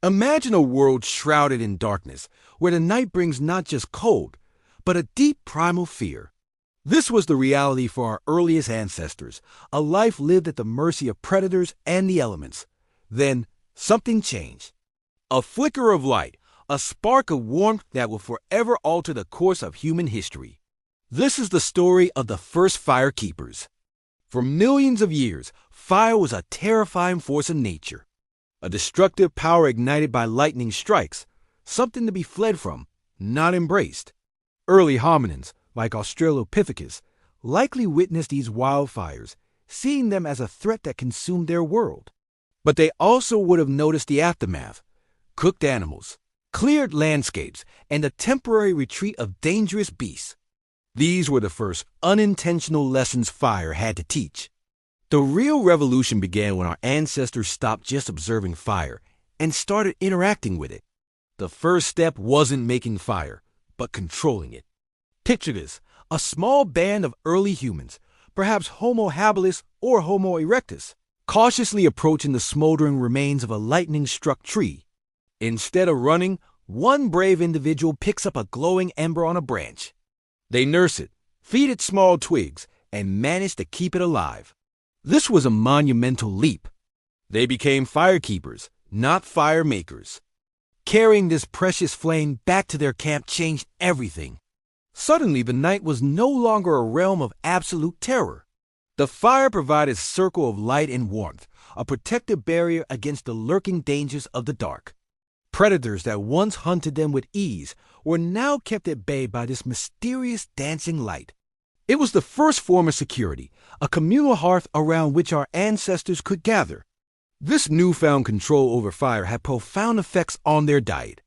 Imagine a world shrouded in darkness, where the night brings not just cold, but a deep primal fear. This was the reality for our earliest ancestors, a life lived at the mercy of predators and the elements. Then, something changed. A flicker of light, a spark of warmth that will forever alter the course of human history. This is the story of the first firekeepers. For millions of years, fire was a terrifying force of nature. A destructive power ignited by lightning strikes, something to be fled from, not embraced. Early hominins, like Australopithecus, likely witnessed these wildfires, seeing them as a threat that consumed their world. But they also would have noticed the aftermath: cooked animals, cleared landscapes, and the temporary retreat of dangerous beasts. These were the first unintentional lessons fire had to teach. The real revolution began when our ancestors stopped just observing fire and started interacting with it. The first step wasn't making fire, but controlling it. Picture this: a small band of early humans, perhaps Homo habilis or Homo erectus, cautiously approaching the smoldering remains of a lightning-struck tree. Instead of running, one brave individual picks up a glowing ember on a branch. They nurse it, feed it small twigs, and manage to keep it alive. This was a monumental leap. They became firekeepers, not fire makers. Carrying this precious flame back to their camp changed everything. Suddenly, the night was no longer a realm of absolute terror. The fire provided a circle of light and warmth, a protective barrier against the lurking dangers of the dark. Predators that once hunted them with ease were now kept at bay by this mysterious dancing light. It was the first form of security, a communal hearth around which our ancestors could gather. This newfound control over fire had profound effects on their diet.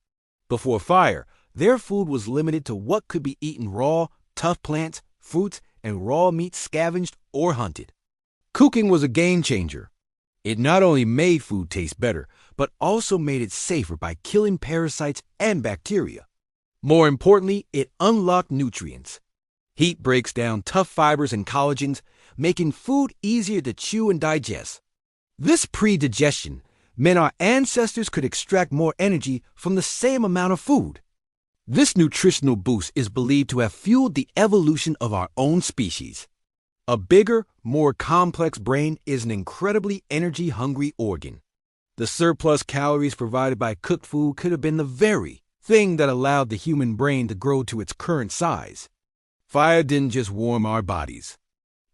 Before fire, their food was limited to what could be eaten raw, tough plants, fruits, and raw meat scavenged or hunted. Cooking was a game changer. It not only made food taste better, but also made it safer by killing parasites and bacteria. More importantly, it unlocked nutrients. Heat breaks down tough fibers and collagens, making food easier to chew and digest. This pre-digestion meant our ancestors could extract more energy from the same amount of food. This nutritional boost is believed to have fueled the evolution of our own species. A bigger, more complex brain is an incredibly energy-hungry organ. The surplus calories provided by cooked food could have been the very thing that allowed the human brain to grow to its current size. Fire didn't just warm our bodies.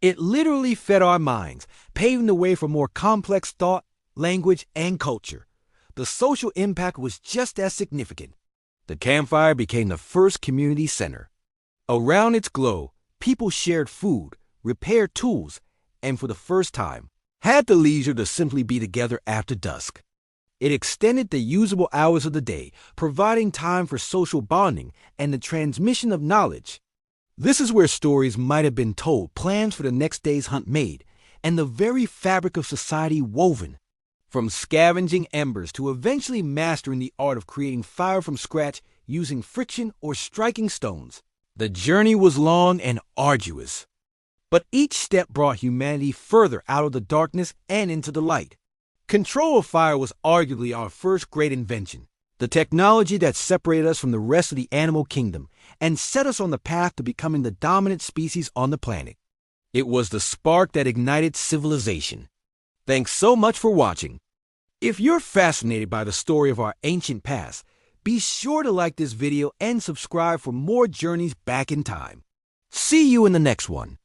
It literally fed our minds, paving the way for more complex thought, language, and culture. The social impact was just as significant. The campfire became the first community center. Around its glow, people shared food, repaired tools, and for the first time, had the leisure to simply be together after dusk. It extended the usable hours of the day, providing time for social bonding and the transmission of knowledge. This is where stories might have been told, plans for the next day's hunt made, and the very fabric of society woven. From scavenging embers to eventually mastering the art of creating fire from scratch using friction or striking stones, the journey was long and arduous. But each step brought humanity further out of the darkness and into the light. Control of fire was arguably our first great invention, the technology that separated us from the rest of the animal kingdom and set us on the path to becoming the dominant species on the planet. It was the spark that ignited civilization. Thanks so much for watching. If you're fascinated by the story of our ancient past, be sure to like this video and subscribe for more journeys back in time. See you in the next one.